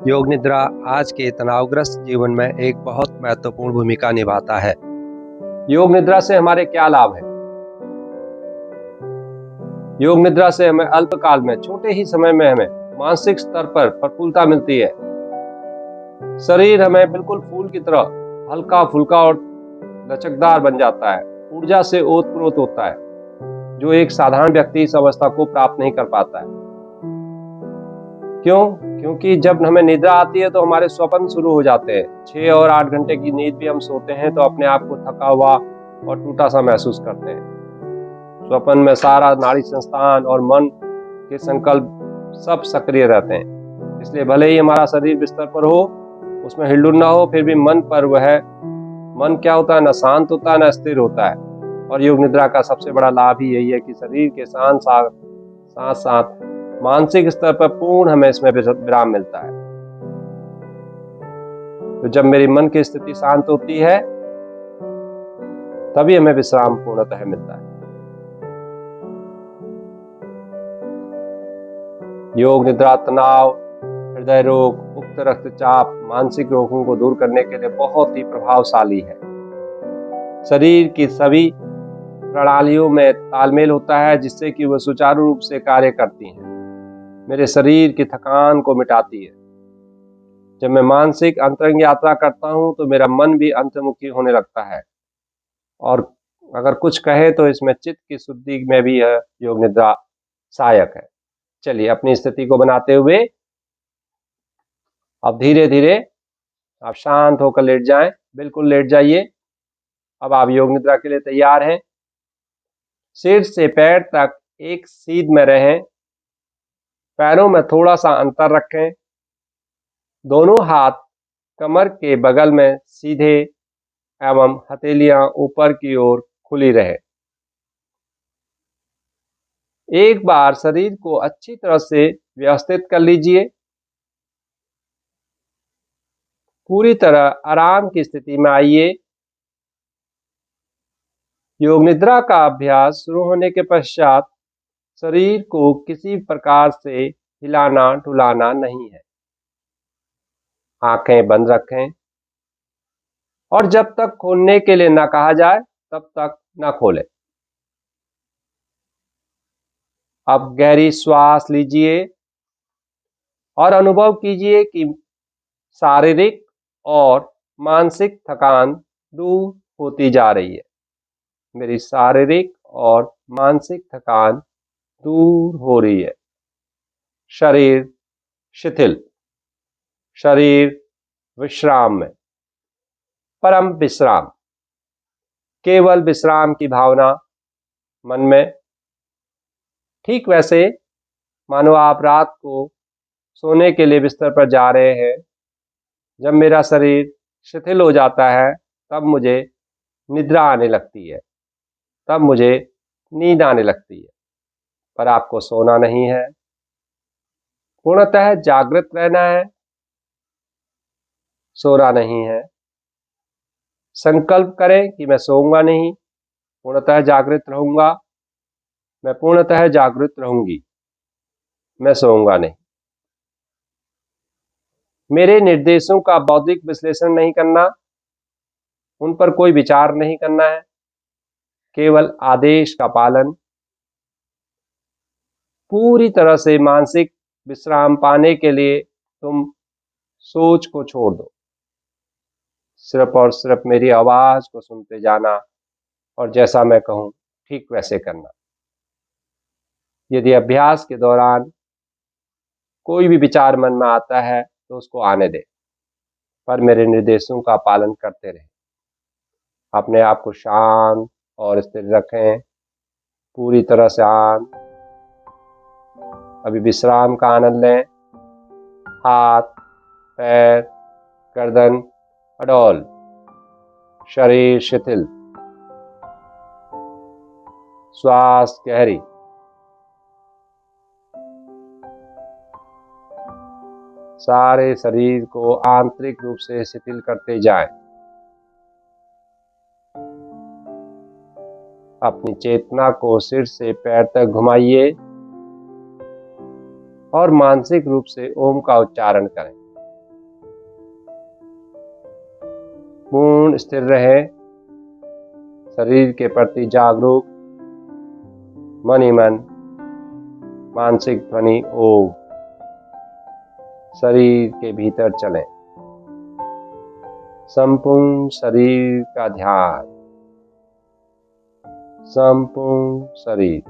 योग निद्रा आज के तनावग्रस्त जीवन में एक बहुत महत्वपूर्ण भूमिका निभाता है। योग निद्रा से हमारे क्या लाभ हैं? योग निद्रा से हमें अल्पकाल में, छोटे ही समय में हमें मानसिक स्तर पर प्रफुल्लता मिलती है। शरीर हमें बिल्कुल फूल की तरह हल्का फुल्का और लचकदार बन जाता है। ऊर्जा से ओतप्रोत होता है, जो एक साधारण व्यक्ति इस अवस्था को प्राप्त नहीं कर पाता है। क्यों? क्योंकि जब हमें निद्रा आती है तो हमारे स्वप्न शुरू हो जाते हैं। 6 और 8 घंटे की नींद भी हम सोते हैं तो अपने आप को थका हुआ और टूटा सा महसूस करते हैं। स्वप्न में सारा नाड़ी संस्थान और मन के संकल्प सब सक्रिय रहते हैं। इसलिए भले ही हमारा शरीर बिस्तर पर हो, उसमें हिलडुल ना हो, फिर भी मन क्या होता है, न शांत होता है न स्थिर होता है। और योग निद्रा का सबसे बड़ा लाभ ही यही है कि शरीर के साथ साथ मानसिक स्तर पर पूर्ण हमें इसमें विराम मिलता है। तो जब मेरी मन की स्थिति शांत होती है तभी हमें विश्राम पूर्णतः मिलता है। योग निद्रा तनाव, हृदय रोग, उच्च रक्तचाप, मानसिक रोगों को दूर करने के लिए बहुत ही प्रभावशाली है। शरीर की सभी प्रणालियों में तालमेल होता है, जिससे कि वह सुचारू रूप से कार्य करती हैं। मेरे शरीर की थकान को मिटाती है। जब मैं मानसिक अंतरंग यात्रा करता हूं तो मेरा मन भी अंतर्मुखी होने लगता है। और अगर कुछ कहे तो इसमें चित्त की शुद्धि में भी यह योग निद्रा सहायक है। चलिए, अपनी स्थिति को बनाते हुए अब धीरे धीरे आप शांत होकर लेट जाएं। बिल्कुल लेट जाइए। अब आप योग निद्रा के लिए तैयार हैं। सिर से पैर तक एक सीध में रहें। पैरों में थोड़ा सा अंतर रखें। दोनों हाथ कमर के बगल में सीधे एवं हथेलियां ऊपर की ओर खुली रहे। एक बार शरीर को अच्छी तरह से व्यवस्थित कर लीजिए। पूरी तरह आराम की स्थिति में आइए। योग निद्रा का अभ्यास शुरू होने के पश्चात शरीर को किसी प्रकार से हिलाना डुलाना नहीं है। आंखें बंद रखें और जब तक खोलने के लिए ना कहा जाए तब तक ना खोलें। अब गहरी श्वास लीजिए और अनुभव कीजिए कि शारीरिक और मानसिक थकान दूर होती जा रही है। मेरी शारीरिक और मानसिक थकान दूर हो रही है। शरीर शिथिल, शरीर विश्राम में, परम विश्राम, केवल विश्राम की भावना मन में। ठीक वैसे मानो आप रात को सोने के लिए बिस्तर पर जा रहे हैं। जब मेरा शरीर शिथिल हो जाता है तब मुझे निद्रा आने लगती है, तब मुझे नींद आने लगती है। पर आपको सोना नहीं है, पूर्णतः जागृत रहना है, सोना नहीं है। संकल्प करें कि मैं सोऊंगा नहीं, पूर्णतः जागृत रहूंगा। मैं पूर्णतः जागृत रहूंगी, मैं सोऊंगा नहीं। मेरे निर्देशों का बौद्धिक विश्लेषण नहीं करना, उन पर कोई विचार नहीं करना है, केवल आदेश का पालन। पूरी तरह से मानसिक विश्राम पाने के लिए तुम सोच को छोड़ दो। सिर्फ और सिर्फ मेरी आवाज को सुनते जाना और जैसा मैं कहूं ठीक वैसे करना। यदि अभ्यास के दौरान कोई भी विचार मन में आता है तो उसको आने दे, पर मेरे निर्देशों का पालन करते रहें। अपने आप को शांत और स्थिर रखें, पूरी तरह शांत। अभी विश्राम का आनंद लें। हाथ, पैर, गर्दन अडोल, शरीर शिथिल, श्वास गहरी। सारे शरीर को आंतरिक रूप से शिथिल करते जाएं। अपनी चेतना को सिर से पैर तक घुमाइए और मानसिक रूप से ओम का उच्चारण करें। पूर्ण स्थिर रहें, शरीर के प्रति जागरूक, मन ही मन मानसिक ध्वनि ओम शरीर के भीतर चलें। संपूर्ण शरीर का ध्यान, संपूर्ण शरीर।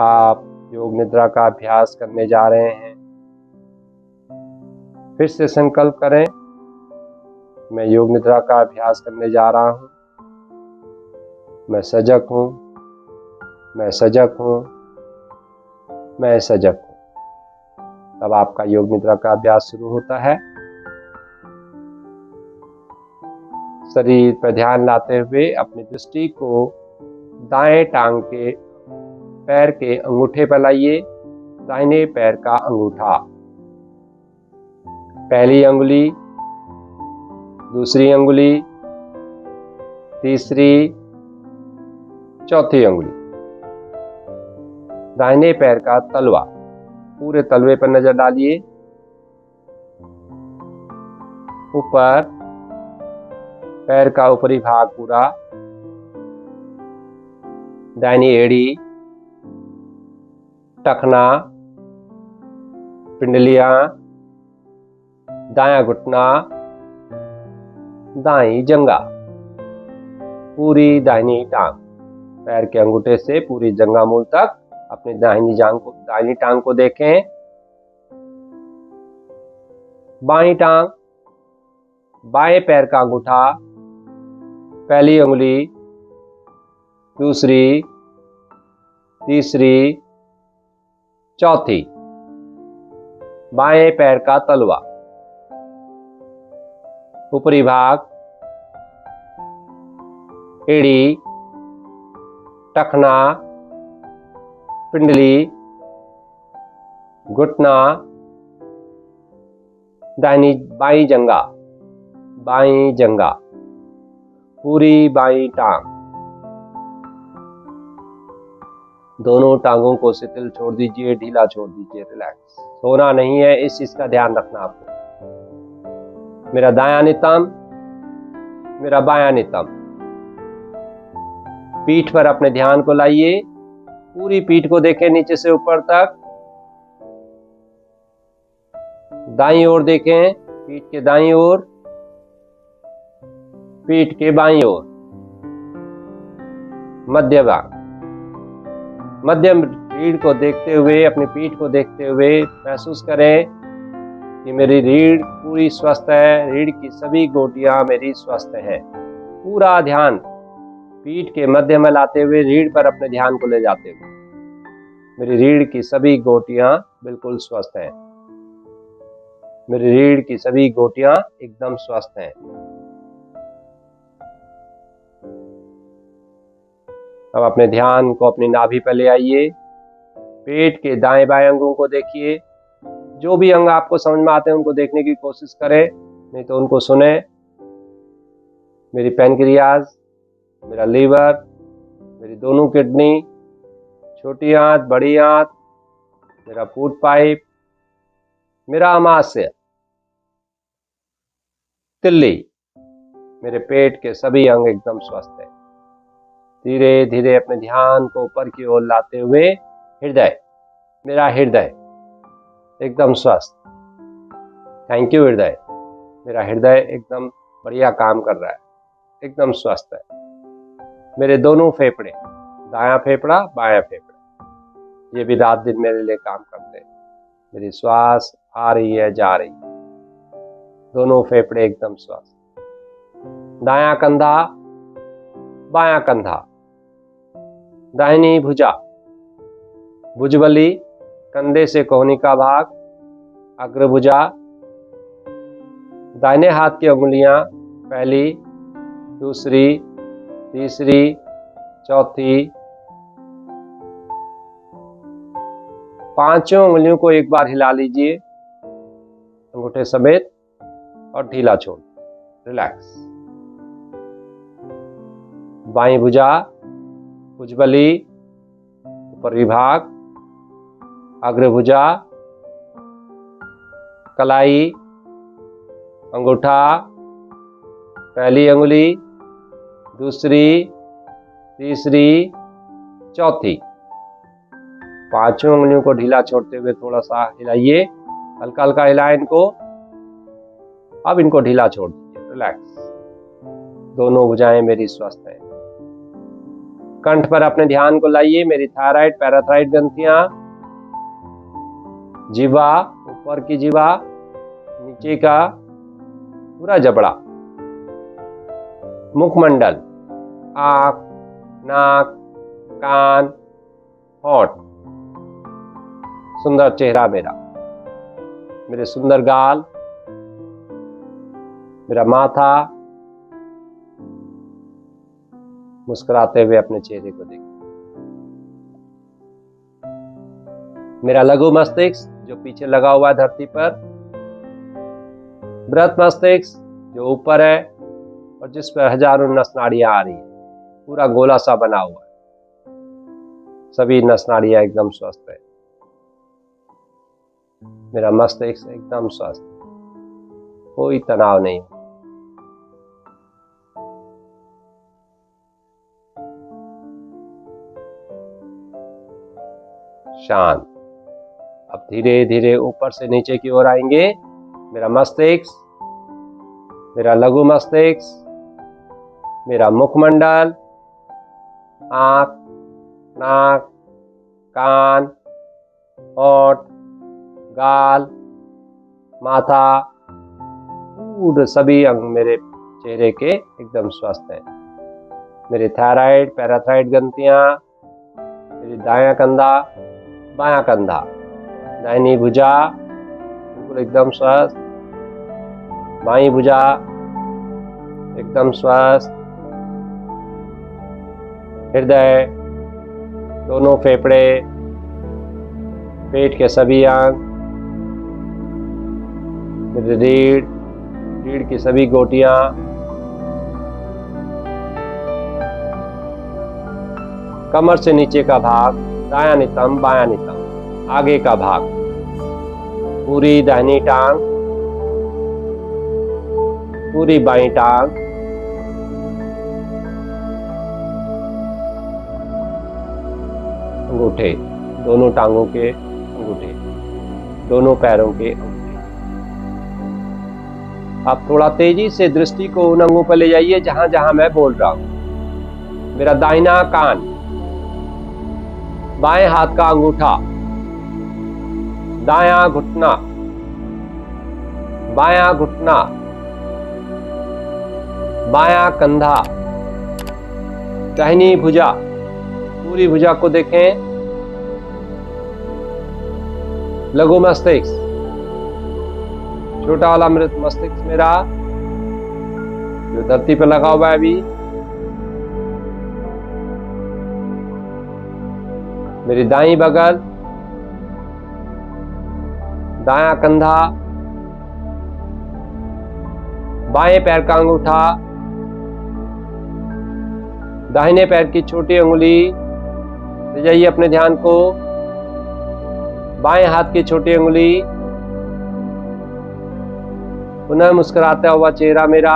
आप योग निद्रा का अभ्यास करने जा रहे हैं। फिर से संकल्प करें, मैं योग निद्रा का अभ्यास करने जा रहा हूं। मैं सजग हूं, मैं सजग हूं, मैं सजग हूं। तब आपका योग निद्रा का अभ्यास शुरू होता है। शरीर पर ध्यान लाते हुए अपनी दृष्टि को दाएं टांग के पैर के अंगूठे पर लाइए। दाहिने पैर का अंगूठा, पहली अंगुली, दूसरी अंगुली, तीसरी, चौथी अंगुली। दाहिने पैर का तलवा, पूरे तलवे पर नजर डालिए। ऊपर पैर का ऊपरी भाग पूरा, दाहिनी एड़ी, टखना, पिंडलियां, दायां घुटना, दाईं जंघा, पूरी दाहिनी टांग, पैर के अंगूठे से पूरी जंघा मूल तक अपनी दाहिनी टांग को देखें। बाईं टांग, बाएं पैर का अंगूठा, पहली उंगली, दूसरी, तीसरी, चौथी। बाएं पैर का तलवा, ऊपरी भाग, एड़ी, टखना, पिंडली, घुटना, बाईं जंघा, बाईं जंघा, पूरी बाईं टांग। दोनों टांगों को शिथिल छोड़ दीजिए, ढीला छोड़ दीजिए, रिलैक्स। सोना नहीं है, इस चीज का ध्यान रखना आपको। मेरा दायां नितंब, मेरा बायां नितंब। पीठ पर अपने ध्यान को लाइए, पूरी पीठ को देखें नीचे से ऊपर तक। दाईं ओर देखें, पीठ के दाईं ओर, पीठ के बाईं ओर, मध्य भाग। मध्यम रीढ़ को देखते हुए, अपनी पीठ को देखते हुए महसूस करें कि मेरी रीढ़ पूरी स्वस्थ है, रीढ़ की सभी गोटियां मेरी स्वस्थ हैं। पूरा ध्यान पीठ के मध्य में लाते हुए रीढ़ पर अपने ध्यान को ले जाते हुए, मेरी रीढ़ की सभी गोटियां बिल्कुल स्वस्थ हैं। मेरी रीढ़ की सभी गोटियां एकदम स्वस्थ हैं। अब अपने ध्यान को अपनी नाभि पर ले आइए। पेट के दाएं बाएं अंगों को देखिए। जो भी अंग आपको समझ में आते हैं उनको देखने की कोशिश करें, नहीं तो उनको सुने। मेरी पैनक्रियाज, मेरा लीवर, मेरी दोनों किडनी, छोटी आंत, बड़ी आंत, मेरा फूड पाइप, मेरा अमाशय, तिल्ली, मेरे पेट के सभी अंग एकदम स्वस्थ हैं। धीरे धीरे अपने ध्यान को ऊपर की ओर लाते हुए हृदय, मेरा हृदय एकदम स्वस्थ। थैंक यू हृदय, मेरा हृदय एकदम बढ़िया काम कर रहा है, एकदम स्वस्थ है। मेरे दोनों फेफड़े, दायां फेफड़ा, बायां फेफड़ा, ये भी रात दिन मेरे लिए काम करते हैं। मेरी श्वास आ रही है, जा रही है, दोनों फेफड़े एकदम स्वस्थ। दायां कंधा, बायां कंधा, दाहिनी भुजा, भुजबली, कंधे से कोहनी का भाग, अग्रभुजा, दाहिने हाथ की उंगलियां, पहली, दूसरी, तीसरी, चौथी, पांचों उंगलियों को एक बार हिला लीजिए अंगूठे समेत और ढीला छोड़, रिलैक्स। बाईं भुजा, भुजबली, ऊपरी भाग, अग्रभुजा, कलाई, अंगूठा, पहली अंगुली, दूसरी, तीसरी, चौथी। पांचों उंगलियों को ढीला छोड़ते हुए थोड़ा सा हिलाइए, हल्का हल्का हिलाएं इनको। अब इनको ढीला छोड़ दीजिए, रिलैक्स। दोनों भुजाएं मेरी स्वस्थ हैं। कंठ पर अपने ध्यान को लाइए। मेरी थायराइड, पैराथाइड ग्रंथियां, जीवा, ऊपर की जीवा, नीचे का पूरा जबड़ा, मुखमंडल, आंख, नाक, कान, होंठ, सुंदर चेहरा मेरा, मेरे सुंदर गाल, मेरा माथा। मुस्कुराते हुए अपने चेहरे को देखिए। मेरा लघु मस्तिष्क जो पीछे लगा हुआ है धरती पर, बृहत मस्तिष्क जो ऊपर है और जिस पर हजारों नस नाड़ियां आ रही है, पूरा गोला सा बना हुआ है। सभी नस नाड़ियां एकदम स्वस्थ है। मेरा मस्तिष्क एकदम स्वस्थ, कोई तनाव नहीं। शांत। अब धीरे धीरे ऊपर से नीचे की ओर आएंगे। मेरा मस्तिष्क, मेरा लघु मस्तिष्क, मेरा मुखमंडल, आंख, नाक, कान, होंठ, गाल, माथा, पूरे सभी अंग मेरे चेहरे के एकदम स्वस्थ हैं। मेरी थायराइड, पैराथाइड ग्रंथियां, मेरी दायां कंधा, बायां कंधा, दाहिनी भुजा बिल्कुल एकदम स्वस्थ, बाईं भुजा एकदम स्वस्थ, हृदय, दोनों फेफड़े, पेट के सभी अंग, मेरी रीढ़ की सभी गोटियां, कमर से नीचे का भाग, दायां नितंब, बायां नितंब, आगे का भाग, पूरी दाहिनी टांग, पूरी बाईं टांग, अंगूठे, दोनों टांगों के अंगूठे, दोनों पैरों के अंगूठे। आप थोड़ा तेजी से दृष्टि को उन अंगों पर ले जाइए जहां जहां मैं बोल रहा हूं। मेरा दाहिना कान, बाएं हाथ का अंगूठा, दायां घुटना, बायां घुटना, बायां कंधा, दाहिनी भुजा, पूरी भुजा को देखें, लघु मस्तिष्क, छोटा वाला मृत मस्तिष्क मेरा जो धरती पर लगा हुआ है अभी, मेरी दाईं बगल, दायां कंधा, बाएं पैर का अंगूठा, दाहिने पैर की छोटी उंगली, ले जाइए अपने ध्यान को, बाएं हाथ की छोटी उंगली, पुनः मुस्कुराता हुआ चेहरा मेरा,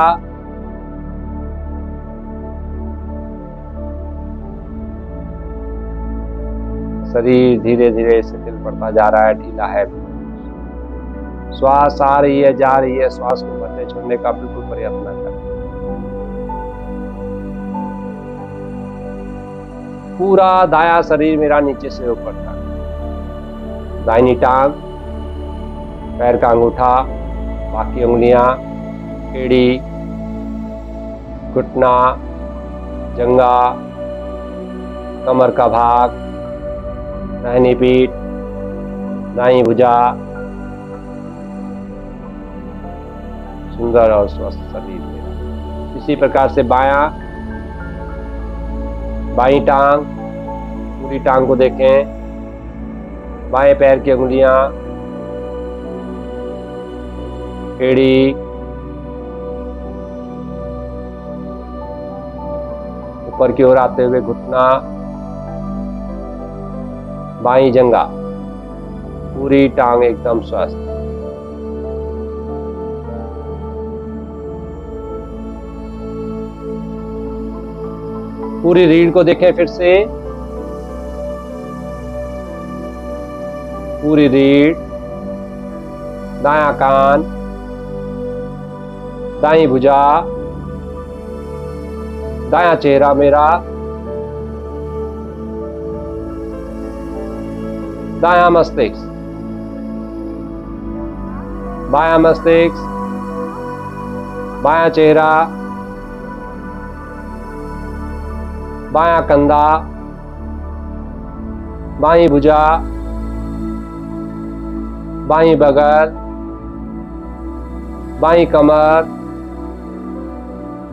शरीर धीरे धीरे शिथिल पड़ता जा रहा है, ढीला है। श्वास आ रही है, जा रही है, श्वास को भरने छोड़ने का बिल्कुल प्रयत्न करें। पूरा दायां शरीर मेरा नीचे से ऊपर तक, दाहिनी टांग, पैर का अंगूठा, बाकी उंगलियां, एड़ी, घुटना, जंगा, कमर का भाग, दाहिनी पीठ, दाईं भुजा, सुंदर और स्वस्थ शरीर मेरा। इसी प्रकार से बाईं टांग, पूरी टांग को देखें, बाएं पैर की उंगलियां, एड़ी, ऊपर की ओर आते हुए घुटना, बाईं जंगा, पूरी टांग एकदम स्वस्थ। पूरी रीढ़ को देखें फिर से, पूरी रीढ़, दायां कान, दाईं भुजा, दायां चेहरा मेरा, दायां मस्तिष्क, बायां मस्तिष्क, बायां चेहरा, बायां कंधा, बाईं भुजा, बाईं बगल, बाईं कमर,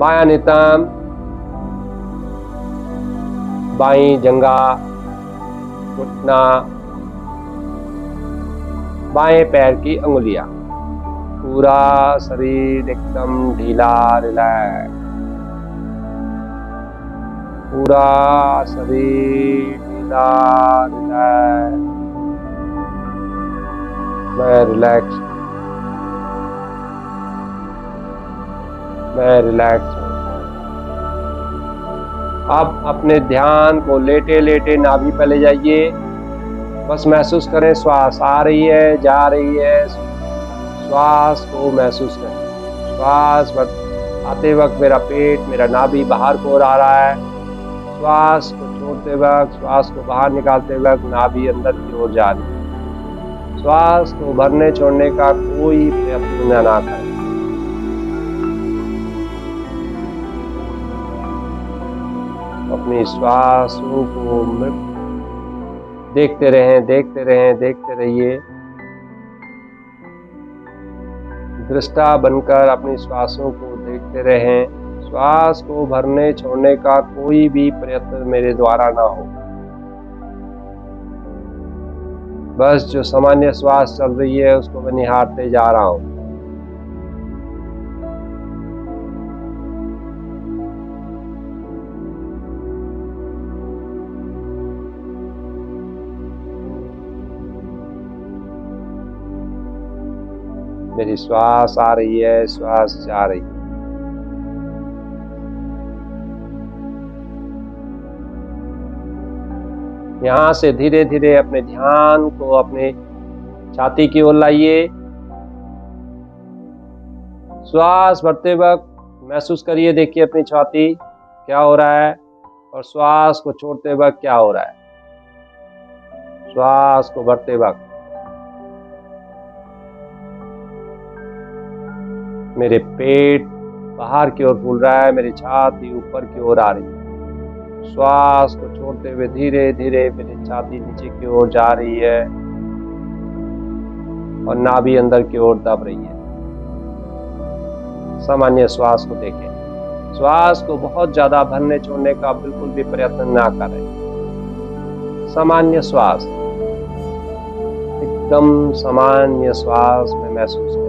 बायां नितंब, बाईं जंघा, घुटना, बाएं पैर की अंगुलियां। पूरा शरीर एकदम ढीला, रिलैक्स। पूरा शरीर ढीला, रिलैक्स। मैं रिलैक्स, मैं रिलैक्स हूं। अब अपने ध्यान को लेटे लेटे नाभि पर ले जाइए। बस महसूस करें श्वास आ रही है, जा रही है। श्वास को महसूस करें। श्वास आते वक्त मेरा पेट, मेरा नाभि बाहर को आ रहा है। श्वास को छोड़ते वक्त, श्वास को बाहर निकालते वक्त नाभि अंदर की ओर जा रही है। श्वास को भरने छोड़ने का कोई प्रयत्न न करें। अपनी श्वासों को देखते रहें, देखते रहें, देखते रहिए। दृष्टा बनकर अपनी श्वासों को देखते रहें। श्वास को भरने छोड़ने का कोई भी प्रयत्न मेरे द्वारा ना हो। बस जो सामान्य श्वास चल रही है उसको मैं निहारते जा रहा हूं। मेरी श्वास आ रही है, श्वास जा रही है। यहां से धीरे धीरे अपने ध्यान को अपने छाती की ओर लाइए। श्वास भरते वक्त महसूस करिए, देखिए अपनी छाती क्या हो रहा है, और श्वास को छोड़ते वक्त क्या हो रहा है। श्वास को भरते वक्त मेरे पेट बाहर की ओर फूल रहा है, मेरी छाती ऊपर की ओर आ रही है। श्वास को छोड़ते हुए धीरे धीरे मेरी छाती नीचे की ओर जा रही है और नाभि अंदर की ओर दब रही है। सामान्य श्वास को देखें। श्वास को बहुत ज्यादा भरने छोड़ने का बिल्कुल भी प्रयत्न ना करें। सामान्य श्वास, एकदम सामान्य श्वास में महसूस करें।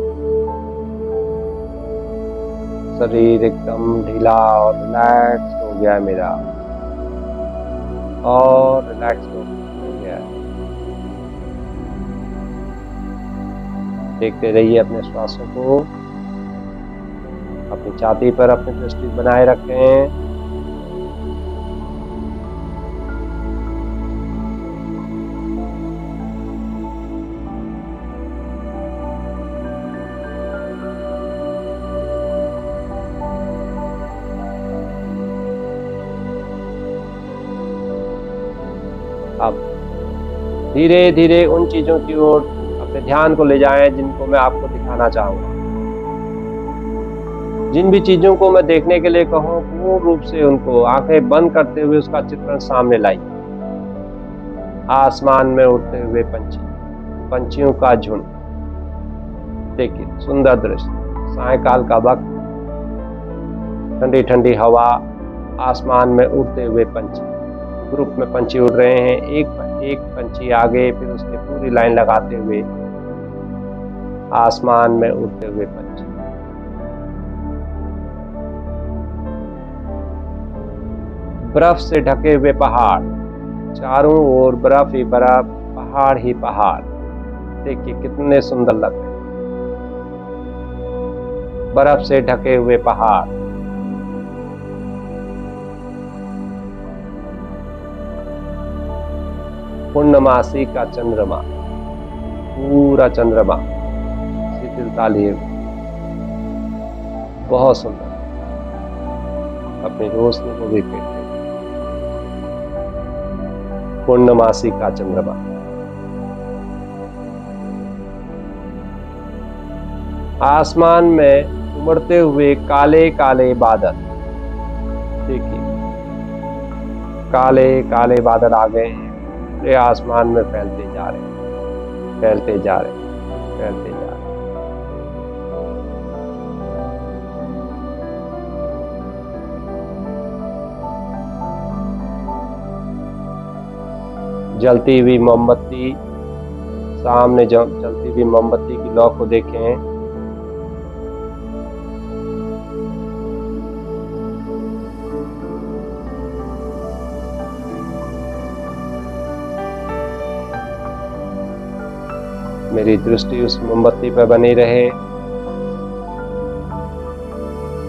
शरीर एकदम ढीला और रिलैक्स हो गया मेरा, और रिलैक्स हो गया। देखते रहिए अपने श्वासों को। अपनी छाती पर अपनी दृष्टि बनाए रखें। अब धीरे धीरे उन चीजों की ओर अपने ध्यान को ले जाएं जिनको मैं आपको दिखाना चाहूंगा। जिन भी चीजों को मैं देखने के लिए कहूं, पूर्ण रूप से उनको आंखें बंद करते हुए उसका चित्रण सामने लाइए। आसमान में उड़ते हुए पंछी, पंछियों का झुंड। देखिए सुंदर दृश्य। सायंकाल का वक्त, ठंडी ठंडी हवा, आसमान में उड़ते हुए पंछी। ग्रुप में पंछी उड़ रहे हैं, एक पंछी आगे, फिर उसके पूरी लाइन लगाते हुए आसमान में उड़ते हुए पंछी। बर्फ से ढके हुए पहाड़, चारों ओर बर्फ ही बर्फ, पहाड़ ही पहाड़। देखिए कितने सुंदर लग रहे हैं। बर्फ से ढके हुए पहाड़, पूर्णमासी का चंद्रमा, पूरा चंद्रमा शिथिलता लिए बहुत सुंदर अपनी रोशनी को भी फेंकते। पूर्णमासी का चंद्रमा। आसमान में उमड़ते हुए काले काले बादल, देखिए काले काले बादल आ गए हैं, पूरे आसमान में फैलते जा रहे हैं, फैलते जा रहे हैं, फैलते जा रहे हैं। जलती हुई मोमबत्ती, सामने जलती हुई मोमबत्ती की लौ को देखें। मेरी दृष्टि उस मोमबत्ती पर बनी रहे।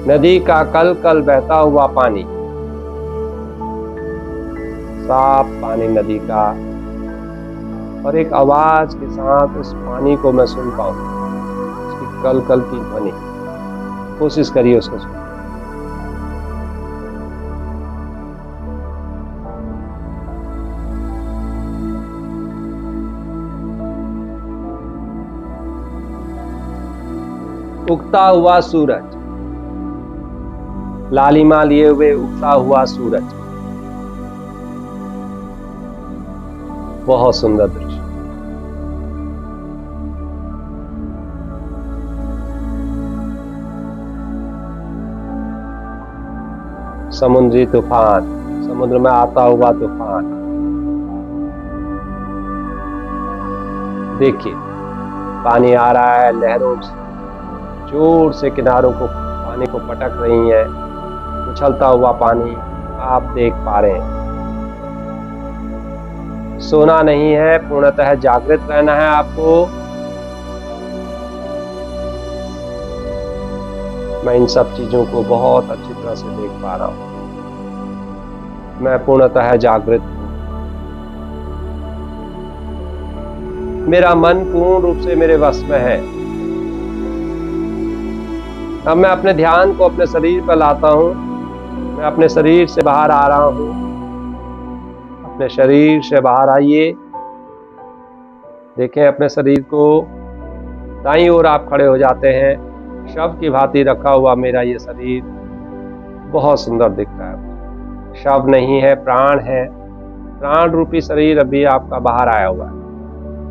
नदी का कल कल बहता हुआ पानी, साफ पानी नदी का, और एक आवाज के साथ उस पानी को मैं सुन पाऊं, उसकी कल कल की ध्वनि। कोशिश करिए उसको सुन। उगता हुआ सूरज, लालिमा लिए हुए उगता हुआ सूरज, बहुत सुंदर दृश्य। समुद्री तूफान, समुद्र में आता हुआ तूफान, देखिए पानी आ रहा है, लहरों जोर से किनारों को, पानी को पटक रही है, उछलता हुआ पानी आप देख पा रहे हैं। सोना नहीं है, पूर्णतः जागृत रहना है आपको। मैं इन सब चीजों को बहुत अच्छी तरह से देख पा रहा हूं। मैं पूर्णतः जागृत हूं। मेरा मन पूर्ण रूप से मेरे वश में है। अब मैं अपने ध्यान को अपने शरीर पर लाता हूं। मैं अपने शरीर से बाहर आ रहा हूं। अपने शरीर से बाहर आइए। देखें अपने शरीर को। दाईं ओर आप खड़े हो जाते हैं। शव की भांति रखा हुआ मेरा ये शरीर बहुत सुंदर दिख रहा है। शव नहीं है, प्राण है। प्राण रूपी शरीर अभी आपका बाहर आया हुआ है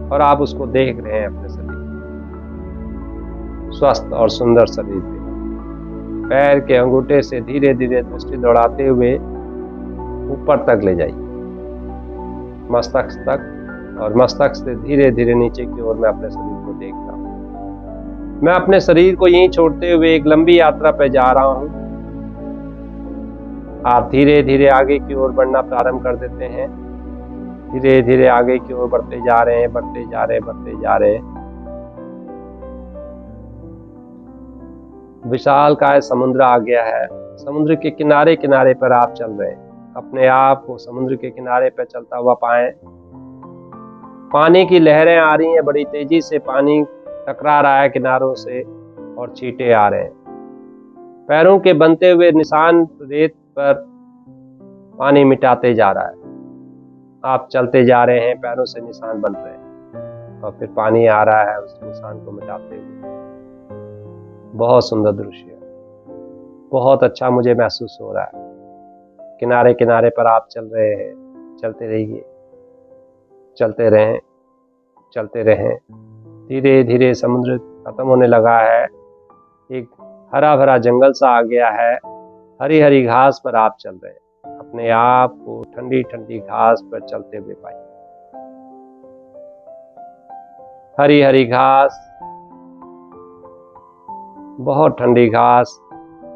और आप उसको देख रहे हैं। अपने शरीर स्वस्थ और सुंदर शरीर पे पैर के अंगूठे से धीरे धीरे दृष्टि दौड़ाते हुए ऊपर तक ले जाइए, मस्तक तक, और मस्तक से धीरे धीरे नीचे की ओर मैं अपने शरीर को देख रहा हूं। मैं अपने शरीर को यहीं छोड़ते हुए एक लंबी यात्रा पर जा रहा हूं। आप धीरे धीरे आगे की ओर बढ़ना प्रारंभ कर देते हैं। धीरे धीरे आगे की ओर बढ़ते जा रहे हैं, बढ़ते जा रहे हैं, बढ़ते जा रहे हैं। विशालकाय समुद्र आ गया है। समुद्र के किनारे किनारे पर आप चल रहे हैं। अपने आप को समुद्र के किनारे पर चलता हुआ पाएं। पानी की लहरें आ रही हैं, बड़ी तेजी से पानी टकरा रहा है किनारों से और छींटे आ रहे हैं। पैरों के बनते हुए निशान रेत पर पानी मिटाते जा रहा है। आप चलते जा रहे हैं, पैरों से निशान बन रहे हैं और फिर पानी आ रहा है उस निशान को मिटाते हुए। बहुत सुंदर दृश्य, बहुत अच्छा मुझे महसूस हो रहा है। किनारे किनारे पर आप चल रहे हैं। चलते रहिए, चलते रहें, चलते रहें। धीरे धीरे समुद्र खत्म होने लगा है। एक हरा भरा जंगल सा आ गया है। हरी हरी घास पर आप चल रहे हैं। अपने आप को ठंडी ठंडी घास पर चलते हुए पाइए। हरी हरी घास, बहुत ठंडी घास।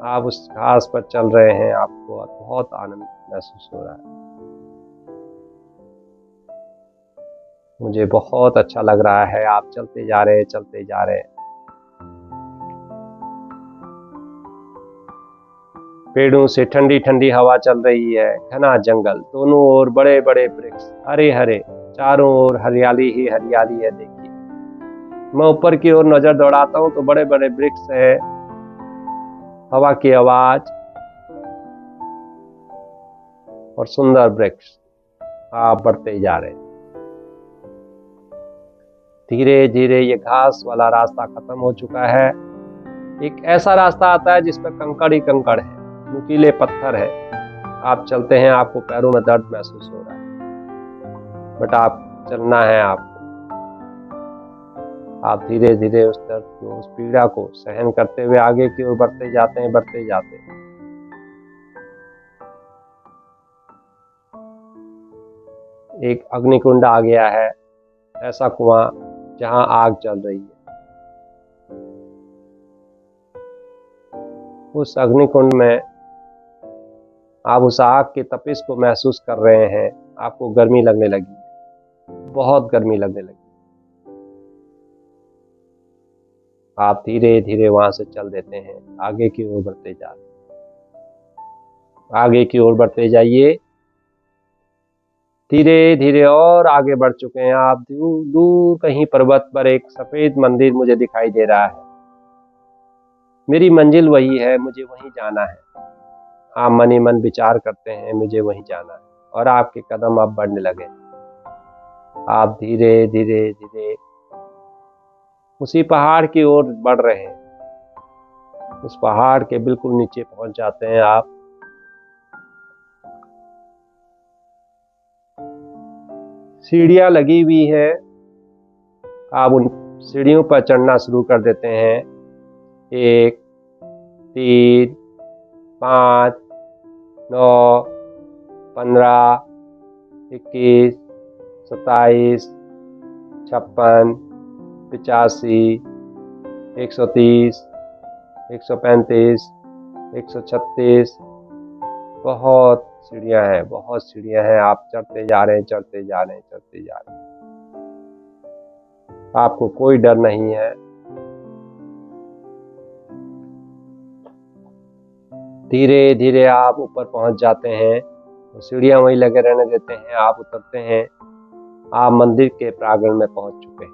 आप उस घास पर चल रहे हैं। आपको बहुत आनंद महसूस हो रहा है। मुझे बहुत अच्छा लग रहा है। आप चलते जा रहे हैं, चलते जा रहे हैं। पेड़ों से ठंडी ठंडी हवा चल रही है। घना जंगल, दोनों ओर बड़े बड़े वृक्ष, हरे हरे चारों ओर हरियाली ही हरियाली है। देखिए, मैं ऊपर की ओर नजर दौड़ाता हूँ तो बड़े बड़े वृक्ष हैं, हवा की आवाज और सुंदर वृक्ष। आप बढ़ते ही जा रहे हैं। धीरे धीरे ये घास वाला रास्ता खत्म हो चुका है। एक ऐसा रास्ता आता है जिस पर कंकड़ ही कंकड़ है, नुकीले पत्थर है। आप चलते हैं, आपको पैरों में दर्द महसूस हो रहा है, बट आप चलना है आपको। आप धीरे धीरे उस दर्द को, उस पीड़ा को सहन करते हुए आगे की ओर बढ़ते जाते हैं, बढ़ते जाते हैं। एक अग्निकुंड आ गया है, ऐसा कुआं जहां आग चल रही है। उस अग्निकुंड में आप उस आग की तपिश को महसूस कर रहे हैं। आपको गर्मी लगने लगी, बहुत गर्मी लगने लगी। आप धीरे धीरे वहां से चल देते हैं, आगे की ओर बढ़ते जाते, आगे की ओर बढ़ते जाइए। धीरे धीरे और आगे बढ़ चुके हैं आप। दूर दूर कहीं पर्वत पर एक सफेद मंदिर मुझे दिखाई दे रहा है। मेरी मंजिल वही है, मुझे वहीं जाना है। आप मन ही मन विचार करते हैं, मुझे वहीं जाना है, और आपके कदम अब बढ़ने लगे। आप धीरे धीरे धीरे उसी पहाड़ की ओर बढ़ रहे हैं। उस पहाड़ के बिल्कुल नीचे पहुंच जाते हैं आप। सीढ़ियां लगी हुई है, आप उन सीढ़ियों पर चढ़ना शुरू कर देते हैं। 1, 3, 5, 9, 15, 21, 27, 56, 85, 130, 135, 136। बहुत सीढ़ियां हैं, बहुत सीढ़ियां हैं। आप चढ़ते जा रहे हैं, चढ़ते जा रहे हैं, चढ़ते जा रहे हैं। आपको कोई डर नहीं है। धीरे धीरे आप ऊपर पहुंच जाते हैं, तो सीढ़ियां वहीं लगे रहने देते हैं। आप उतरते हैं, आप मंदिर के प्रांगण में पहुंच चुके हैं।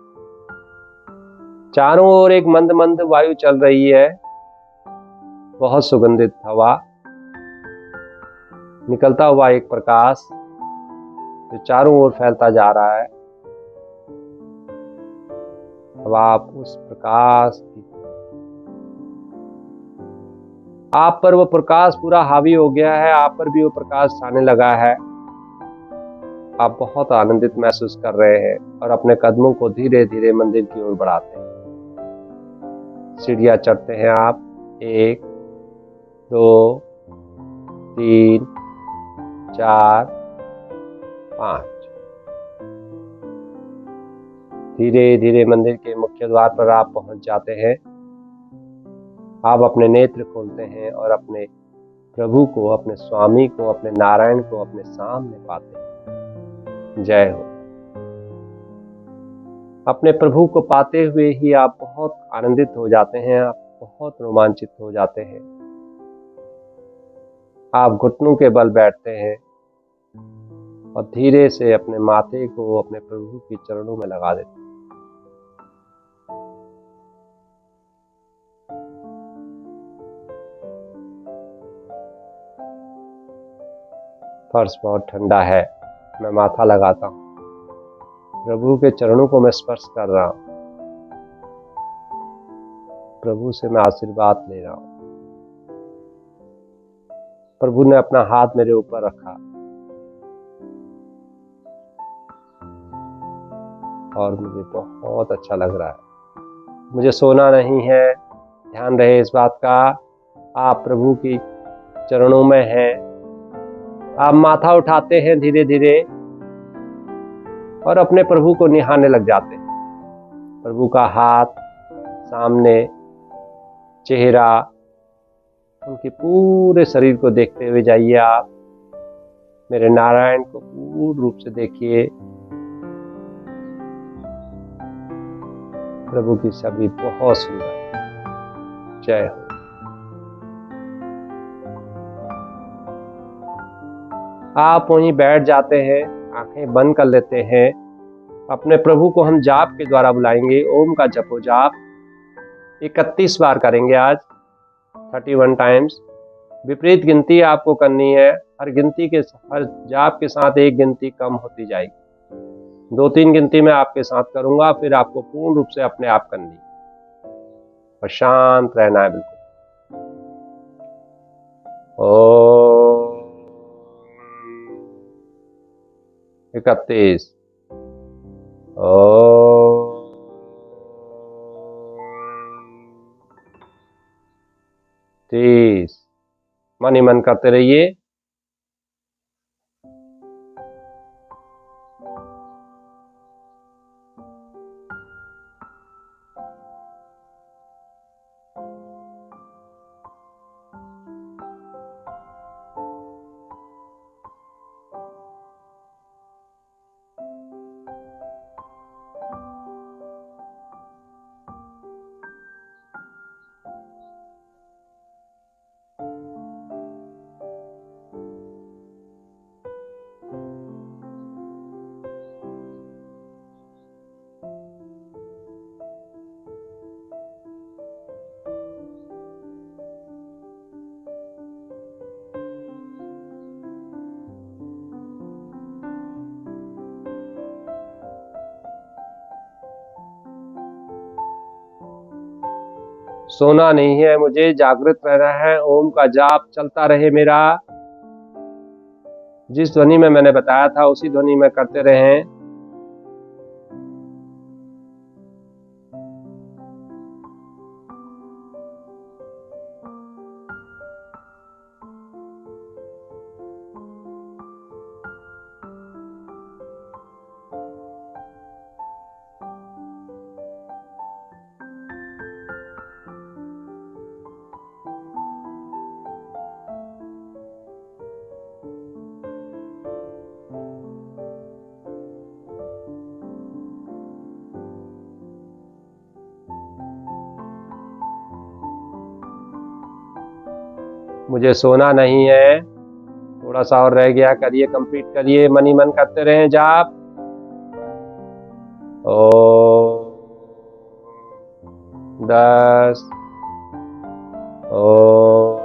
चारों ओर एक मंद मंद वायु चल रही है, बहुत सुगंधित हवा। निकलता हुआ एक प्रकाश जो चारों ओर फैलता जा रहा है। अब आप उस प्रकाश की, आप पर वो प्रकाश पूरा हावी हो गया है, आप पर भी वो प्रकाश आने लगा है। आप बहुत आनंदित महसूस कर रहे हैं और अपने कदमों को धीरे धीरे मंदिर की ओर बढ़ाते हैं। सीढ़ियां चढ़ते हैं आप। 1, 2, 3, 4, 5। धीरे धीरे मंदिर के मुख्य द्वार पर आप पहुंच जाते हैं। आप अपने नेत्र खोलते हैं और अपने प्रभु को, अपने स्वामी को, अपने नारायण को अपने सामने पाते हैं। जय हो। अपने प्रभु को पाते हुए ही आप बहुत आनंदित हो जाते हैं, आप बहुत रोमांचित हो जाते हैं। आप घुटनों के बल बैठते हैं और धीरे से अपने माथे को अपने प्रभु के चरणों में लगा देते हैं। फर्श बहुत ठंडा है, मैं माथा लगाता हूँ, प्रभु के चरणों को मैं स्पर्श कर रहा हूँ, प्रभु से मैं आशीर्वाद ले रहा हूँ। प्रभु ने अपना हाथ मेरे ऊपर रखा और मुझे बहुत अच्छा लग रहा है। मुझे सोना नहीं है, ध्यान रहे इस बात का। आप प्रभु की चरणों में हैं। आप माथा उठाते हैं धीरे धीरे और अपने प्रभु को निहारने लग जाते हैं। प्रभु का हाथ, सामने चेहरा, उनके पूरे शरीर को देखते हुए जाइए। आप मेरे नारायण को पूर्ण रूप से देखिए। प्रभु की छवि बहुत सुंदर। जय हो। आप वहीं बैठ जाते हैं, आंखें बंद कर लेते हैं अपने प्रभु को हम जाप के द्वारा बुलाएंगे। ओम का जपो जाप 31 बार करेंगे आज, 31 टाइम्स। विपरीत गिनती आपको करनी है। हर जाप के साथ एक गिनती कम होती जाएगी। 2-3 गिनती मैं आपके साथ करूंगा, फिर आपको पूर्ण रूप से अपने आप करनी है और शांत रहना है बिल्कुल। ओ 31, ओ 30। मन ही मन करते रहिए। सोना नहीं है, मुझे जागृत रहना है। ओम का जाप चलता रहे मेरा। जिस ध्वनि में मैंने बताया था उसी ध्वनि में करते रहें। मुझे सोना नहीं है। थोड़ा सा और रह गया, करिए, कंप्लीट करिए। मन ही मन करते रहें जाप। ओ 10, ओ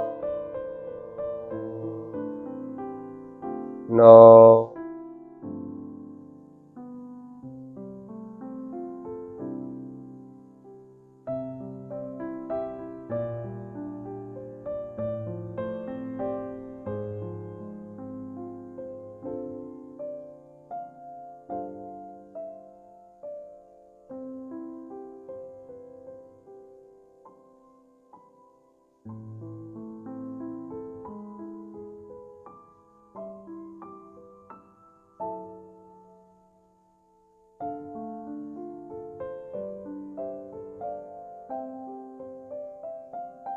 9,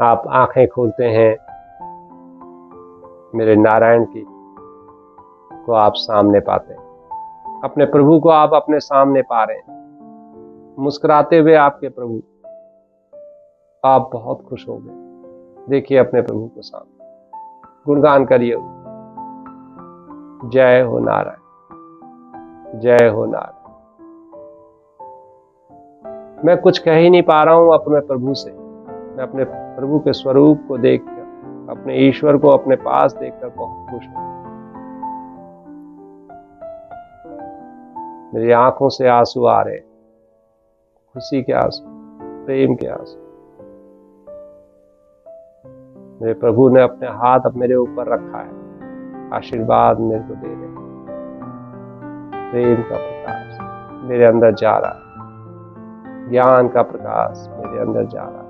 आप आंखें खोलते हैं, मेरे नारायण की को आप सामने पाते हैं। अपने प्रभु को आप अपने सामने पा रहे हैं, मुस्कुराते हुए आपके प्रभु। आप बहुत खुश हो गए। देखिए अपने प्रभु को सामने, गुणगान करिए। जय हो नारायण, जय हो नारायण। मैं कुछ कह ही नहीं पा रहा हूं अपने प्रभु से। मैं अपने प्रभु के स्वरूप को देखकर, अपने ईश्वर को अपने पास देखकर बहुत खुश हूं। मेरी आंखों से आंसू आ रहे, खुशी के आंसू, प्रेम के आंसू। मेरे प्रभु ने अपने हाथ अब मेरे ऊपर रखा है, आशीर्वाद मेरे को दे रहे। प्रेम का प्रकाश मेरे अंदर जा रहा है, ज्ञान का प्रकाश मेरे अंदर जा रहा है।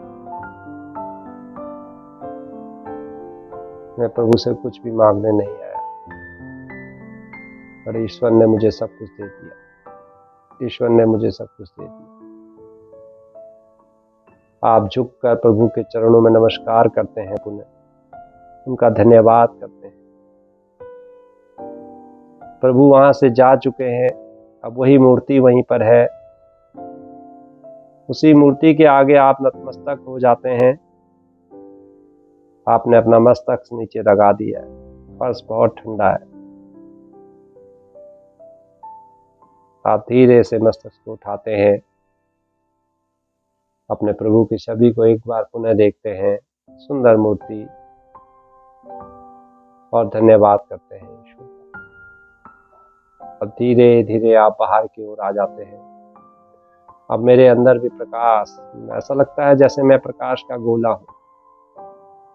मैं प्रभु से कुछ भी मांगने नहीं आया, पर ईश्वर ने मुझे सब कुछ दे दिया। ईश्वर ने मुझे सब कुछ दे दिया। आप झुककर प्रभु के चरणों में नमस्कार करते हैं, पुनः उनका धन्यवाद करते हैं। प्रभु वहां से जा चुके हैं, अब वही मूर्ति वहीं पर है। उसी मूर्ति के आगे आप नतमस्तक हो जाते हैं। आपने अपना मस्तक नीचे लगा दिया है। फर्श बहुत ठंडा है। आप धीरे से मस्तक को उठाते हैं, अपने प्रभु की छवि को एक बार पुनः देखते हैं, सुंदर मूर्ति, और धन्यवाद करते हैं ईश्वर। अब धीरे धीरे आप बाहर की ओर आ जाते हैं। अब मेरे अंदर भी प्रकाश, ऐसा लगता है जैसे मैं प्रकाश का गोला हूँ,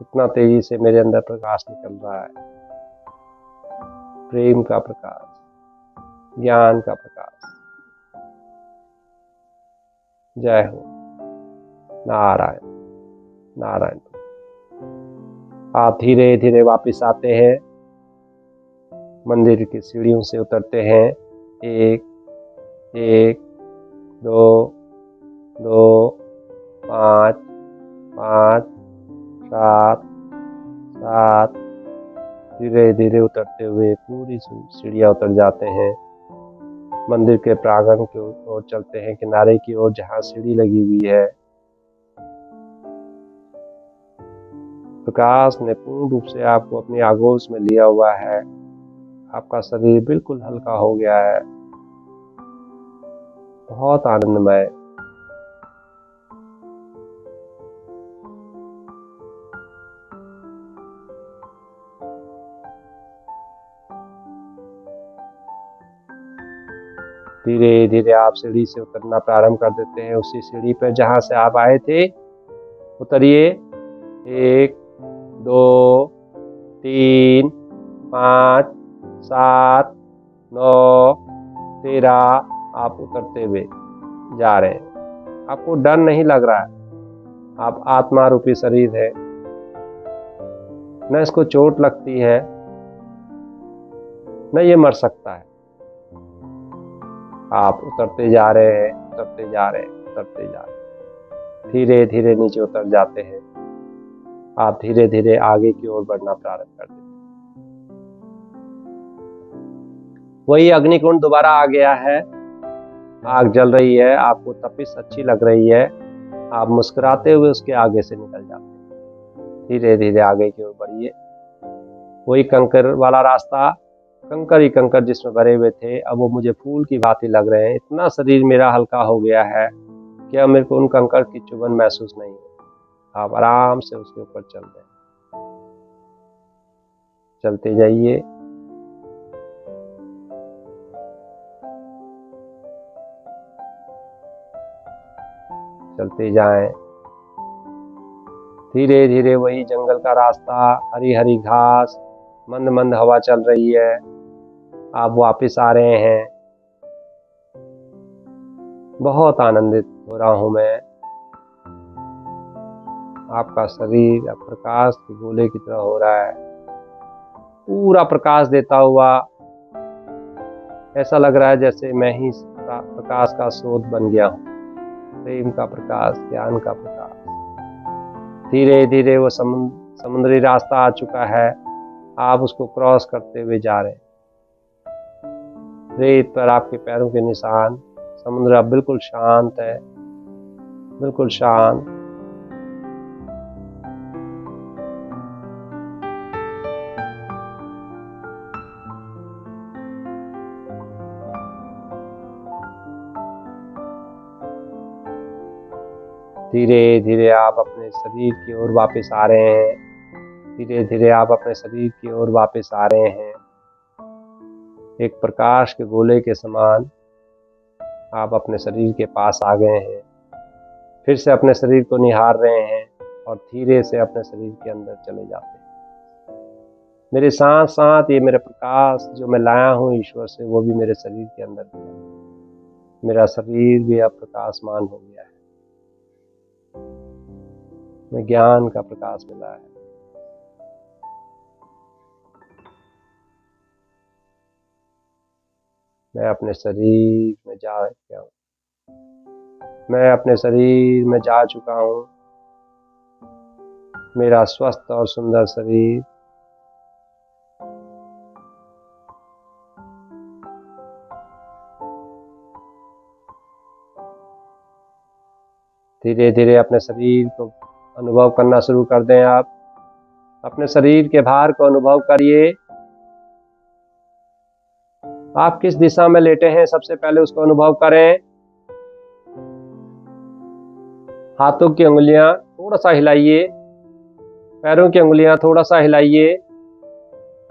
इतना तेजी से मेरे अंदर प्रकाश निकल रहा है। प्रेम का प्रकाश, ज्ञान का प्रकाश। जय हो। नारायण नारायण। आप धीरे धीरे वापस आते हैं, मंदिर की सीढ़ियों से उतरते हैं। 1 1 2 2 5 5 7 7। धीरे धीरे उतरते हुए पूरी सीढ़ियाँ उतर जाते हैं। मंदिर के प्रांगण की ओर चलते हैं, किनारे की ओर जहाँ सीढ़ी लगी हुई है। प्रकाश ने पूर्ण रूप से आपको अपनी आगोश में लिया हुआ है। आपका शरीर बिल्कुल हल्का हो गया है, बहुत आनंदमय। धीरे धीरे आप सीढ़ी से उतरना प्रारंभ कर देते हैं। उसी सीढ़ी पर जहां से आप आए थे उतरिए। 1 2 3 5 7 9 13। आप उतरते हुए जा रहे हैं। आपको डर नहीं लग रहा है। आप आत्मा रूपी शरीर है, न इसको चोट लगती है, न ये मर सकता है। आप उतरते जा रहे हैं, उतरते जा रहे हैं, उतरते जा रहे हैं। धीरे धीरे नीचे उतर जाते हैं। आप धीरे धीरे आगे की ओर बढ़ना प्रारंभ कर देते हैं। वही अग्निकुंड दोबारा आ गया है। आग जल रही है, आपको तपिश अच्छी लग रही है। आप मुस्कुराते हुए उसके आगे से निकल जाते हैं। धीरे धीरे आगे की ओर बढ़िए। वही कंकर वाला रास्ता, कंकर ही कंकर जिसमें भरे हुए थे, अब वो मुझे फूल की भांति लग रहे हैं। इतना शरीर मेरा हल्का हो गया है कि अब मेरे को उन कंकर की चुभन महसूस नहीं हो। आप आराम से उसके ऊपर चल रहे हैं। चलते जाइए। चलते जाएं। धीरे धीरे वही जंगल का रास्ता, हरी हरी घास, मंद मंद हवा चल रही है। आप वापस आ रहे हैं। बहुत आनंदित हो रहा हूं मैं। आपका शरीर अब प्रकाश के गोले की तरह हो रहा है, पूरा प्रकाश देता हुआ। ऐसा लग रहा है जैसे मैं ही प्रकाश का स्रोत बन गया हूँ। प्रेम का प्रकाश, ज्ञान का प्रकाश। धीरे धीरे वो समुद्री रास्ता आ चुका है। आप उसको क्रॉस करते हुए जा रहे हैं। रेत पर आपके पैरों के निशान। समुद्र अब बिल्कुल शांत है, बिल्कुल शांत। धीरे धीरे आप अपने शरीर की ओर वापस आ रहे हैं। धीरे धीरे आप अपने शरीर की ओर वापस आ रहे हैं। एक प्रकाश के गोले के समान आप अपने शरीर के पास आ गए हैं। फिर से अपने शरीर को निहार रहे हैं और धीरे से अपने शरीर के अंदर चले जाते हैं। मेरे साथ साथ ये मेरा प्रकाश जो मैं लाया हूँ ईश्वर से, वो भी मेरे शरीर के अंदर गया। मेरा शरीर भी अब प्रकाशमान हो गया है। मैं ज्ञान का प्रकाश मिला है। मैं अपने शरीर में जा गया हूँ। मैं अपने शरीर में जा चुका हूँ। मेरा स्वस्थ और सुंदर शरीर धीरे धीरे अपने शरीर को अनुभव करना शुरू कर दें। आप अपने शरीर के भार को अनुभव करिए। आप किस दिशा में लेटे हैं सबसे पहले उसको अनुभव करें। हाथों की उंगलियां थोड़ा सा हिलाइए, पैरों की उंगलियां थोड़ा सा हिलाइए।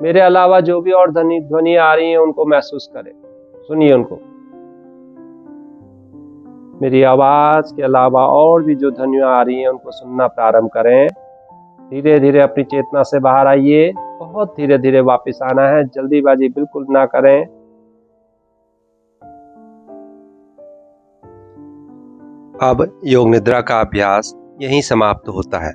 मेरे अलावा जो भी और ध्वनि आ रही है उनको महसूस करें, सुनिए उनको। मेरी आवाज के अलावा और भी जो ध्वनियां आ रही हैं उनको सुनना प्रारंभ करें। धीरे धीरे अपनी चेतना से बाहर आइए, बहुत धीरे धीरे वापस आना है, जल्दीबाजी बिल्कुल ना करें। अब योग निद्रा का अभ्यास यहीं समाप्त होता है।